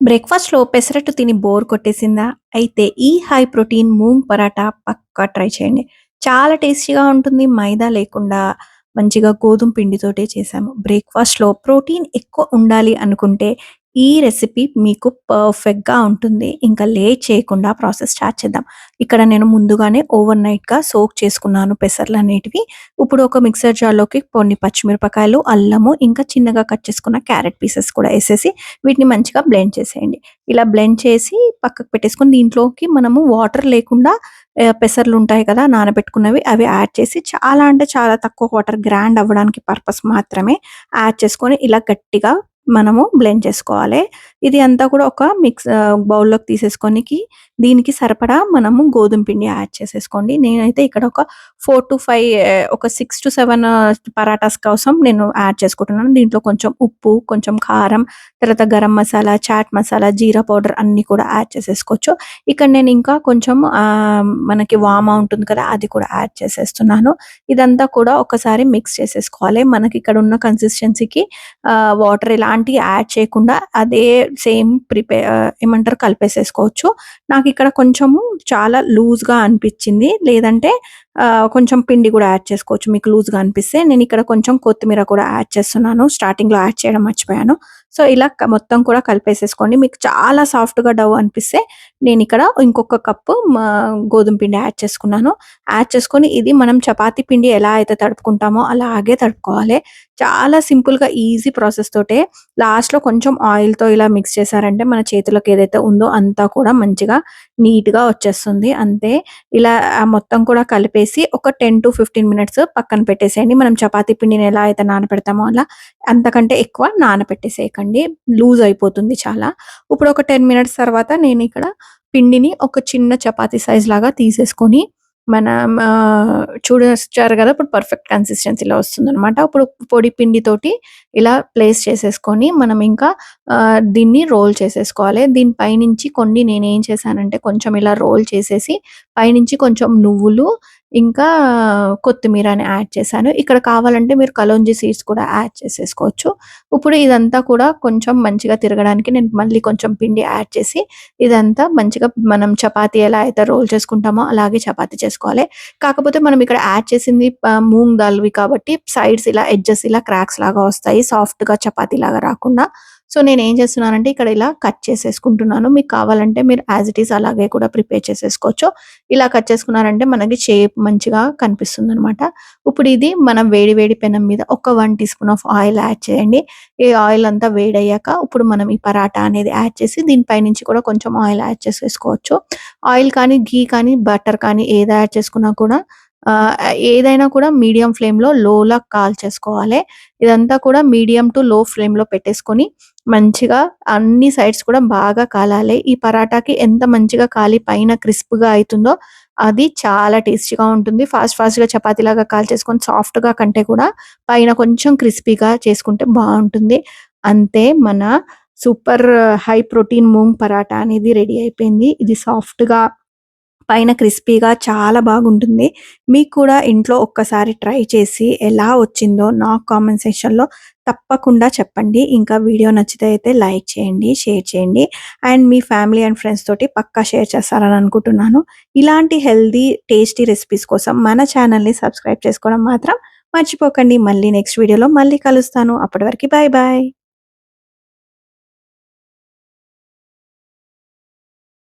బ్రేక్‌ఫాస్ట్‌లో పెసరట్టు తిని బోర్ కొట్టేసిందా? అయితే ఈ హై ప్రోటీన్ మూంగ్ పరాటా పక్కా ట్రై చేయండి. చాలా టేస్టీగా ఉంటుంది. మైదా లేకుండా మంచిగా గోధుమ పిండితోటే చేశాము. బ్రేక్‌ఫాస్ట్‌లో ప్రోటీన్ ఎక్కువ ఉండాలి అనుకుంటే ఈ రెసిపీ మీకు పర్ఫెక్ట్‌గా ఉంటుంది. ఇంకా లేట్ చేయకుండా ప్రాసెస్ స్టార్ట్ చేద్దాం. ఇక్కడ నేను ముందుగానే ఓవర్ నైట్‌గా సోక్ చేసుకున్నాను పెసర్లనేటివి. ఇప్పుడు ఒక మిక్సర్ జార్‌లోకి కొన్ని పచ్చిమిరపకాయలు, అల్లము, ఇంకా చిన్నగా కట్ చేసుకున్న క్యారెట్ పీసెస్ కూడా ఎసేసి వీటిని మంచిగా బ్లెండ్ చేసేయండి. ఇలా బ్లెండ్ చేసి పక్కకు పెట్టేసుకొని దీంట్లోకి మనము వాటర్ లేకుండా పెసర్లుంటాయి కదా! నానబెట్టుకున్నవి అవి యాడ్ చేసి చాలా అంటే చాలా తక్కువ వాటర్ గ్రైండ్ అవ్వడానికి పర్పస్ మాత్రమే యాడ్ చేసుకొని ఇలా గట్టిగా మనము బ్లెండ్ చేసుకోవాలి. ఇది అంతా కూడా ఒక బౌల్‌లోకి తీసేసుకొనికి దీనికి సరిపడా మనము గోధుమ పిండి యాడ్ చేసేసుకోండి. నేనైతే ఇక్కడ ఒక 4-5 ఒక 6-7 పరాటాస్ కోసం నేను యాడ్ చేసుకుంటున్నాను. దీంట్లో కొంచెం ఉప్పు, కొంచెం కారం, తర్వాత గరం మసాలా, చాట్ మసాలా, జీరా పౌడర్ అన్నీ కూడా యాడ్ చేసేసుకోవచ్చు. ఇక్కడ నేను ఇంకా కొంచెం మనకి వామా ఉంటుంది కదా! అది కూడా యాడ్ చేసేస్తున్నాను. ఇదంతా కూడా ఒకసారి మిక్స్ చేసేసుకోవాలి. మనకి ఇక్కడ ఉన్న కన్సిస్టెన్సీకి వాటర్ ఇలాంటివి యాడ్ చేయకుండా అదే సేమ్ ఏమంటారు కలిపేసేసుకోవచ్చు. నాకిక్కడ కొంచెము చాలా లూజ్‌గా అనిపిచ్చింది. లేదంటే కొంచెం పిండి గూడా యాడ్ చేసుకోవచ్చు మీకు లూజ్‌గా అనిపిస్తే. నేనిక్కడ కొంచెం కొత్తిమీర కూడా యాడ్ చేస్తున్నాను. స్టార్టింగ్‌లో యాడ్ చేయడం మర్చిపోయాను. సో, ఇలా మొత్తం కూడా కలిపేసేసుకోండి. మీకు చాలా సాఫ్ట్‌గా డవ్ అనిపిస్తే నేనిక్కడ ఇంకొక కప్పు గోధుమ పిండి యాడ్ చేసుకున్నాను. యాడ్ చేసుకొని ఇది మనం చపాతీ పిండి ఎలా అయితే తడుపుకుంటామో అలాగే తడుపుకోవాలి. చాలా సింపుల్‌గా ఈజీ ప్రాసెస్ తోటే లాస్ట్‌లో కొంచెం ఆయిల్‌తో ఇలా మిక్స్ చేశారంటే మన చేతులోకి ఏదైతే ఉందో అంతా కూడా మంచిగా నీట్‌గా వచ్చేస్తుంది. అంతే. ఇలా మొత్తం కూడా కలిపేసి ఒక 10-15 మినిట్స్ పక్కన పెట్టేసేయండి. మనం చపాతీ పిండిని ఎలా అయితే నానపెడతామో అలా అంతకంటే ఎక్కువ నానపెట్టేసేయకండి. లూజ్ అయిపోతుంది చాలా. ఇప్పుడు ఒక 10 మినిట్స్ తర్వాత నేనిక్కడ పిండిని ఒక చిన్న చపాతీ సైజ్ లాగా తీసేసుకొని మనం చూడొచ్చారు గదా! ఇప్పుడు పర్ఫెక్ట్ కన్సిస్టెన్సీలో వస్తుందనమాట. ఇప్పుడు పొడి పిండితోటి ఇలా ప్లేస్ చేసేసుకొని మనం ఇంకా దీన్ని రోల్ చేసేసుకోవాలి. దీని పైనుంచి కొన్ని నేనేం చేశానంటే కొంచెం ఇలా రోల్ చేసేసి పైనుంచి కొంచెం నువ్వులు, ఇంకా కొత్తిమీరని యాడ్ చేశాను. ఇక్కడ కావాలంటే మీరు కలోంజీ సీడ్స్ కూడా యాడ్ చేసేసుకోవచ్చు. ఇప్పుడు ఇదంతా కూడా కొంచెం మంచిగా తిరగడానికి నేను మళ్ళీ కొంచెం పిండి యాడ్ చేసి ఇదంతా మంచిగా మనం చపాతీ ఎలా అయితే రోల్ చేసుకుంటామో అలాగే చపాతీ చేసుకోవాలి. కాకపోతే మనం ఇక్కడ యాడ్ చేసింది మూంగ్ దాల్‌వి కాబట్టి సైడ్స్ ఇలా ఎడ్జెస్ ఇలా క్రాక్స్ లాగా వస్తాయి. సాఫ్ట్‌గా చపాతీలాగా రాకుండా. సో, నేనేం చేస్తున్నానంటే ఇక్కడ ఇలా కట్ చేసేసుకుంటున్నాను. మీకు కావాలంటే మీరు యాస్ ఇట్ ఈజ్ అలాగే కూడా ప్రిపేర్ చేసేసుకోవచ్చు. ఇలా కట్ చేసుకున్నారంటే మనకి షేప్ మంచిగా కనిపిస్తుందనమాట. ఇప్పుడు ఇది మనం వేడి వేడి పెనం మీద ఒక 1 tea spoon of oil add చేయండి. ఈ ఆయిల్ అంతా వేడయ్యాక ఇప్పుడు మనం ఈ పరాటా అనేది యాడ్ చేసి దీని పైనుంచి కూడా కొంచెం ఆయిల్ యాడ్ చేసేసుకోవచ్చు. ఆయిల్ కానీ, ఘీ కానీ, బటర్ కానీ ఏది యాడ్ చేసుకున్నా కూడా ఆహ్, ఏదైనా కూడా మీడియం ఫ్లేమ్‌లో లోలా కాల్చేసుకోవాలి. ఇదంతా కూడా మీడియం టు లో ఫ్లేమ్‌లో పెట్టేసుకొని మంచిగా అన్ని సైడ్స్ కూడా బాగా కాలాలి. ఈ పరాటాకి ఎంత మంచిగా కాలి పైన క్రిస్ప్‌గా అయితుందో అది చాలా టేస్టీగా ఉంటుంది. ఫాస్ట్‌గా చపాతీలాగా కాల్చేసుకొని సాఫ్ట్‌గా కంటే కూడా పైన కొంచెం క్రిస్పీగా చేసుకుంటే బావుంటుంది. అంతే మన super high protein moong paratha అనేది రెడీ అయిపోయింది. ఇది సాఫ్ట్‌గా పైన క్రిస్పీగా చాలా బాగుంటుంది. మీకు కూడా ఇంట్లో ఒక్కసారి ట్రై చేసి ఎలా వచ్చిందో నాకు కామెంట్ సెక్షన్‌లో తప్పకుండా చెప్పండి. ఇంకా వీడియో నచ్చితే అయితే లైక్ చేయండి, షేర్ చేయండి. And me family and friends తోటి పక్కా షేర్ చేస్తారని అనుకుంటున్నాను. ఇలాంటి హెల్తీ, టేస్టీ రెసిపీస్ కోసం మన ఛానెల్‌ని సబ్స్క్రైబ్ చేసుకోవడం మాత్రం మర్చిపోకండి. మళ్ళీ నెక్స్ట్ వీడియోలో మళ్ళీ కలుస్తాను. అప్పటి వరకు బాయ్ బాయ్.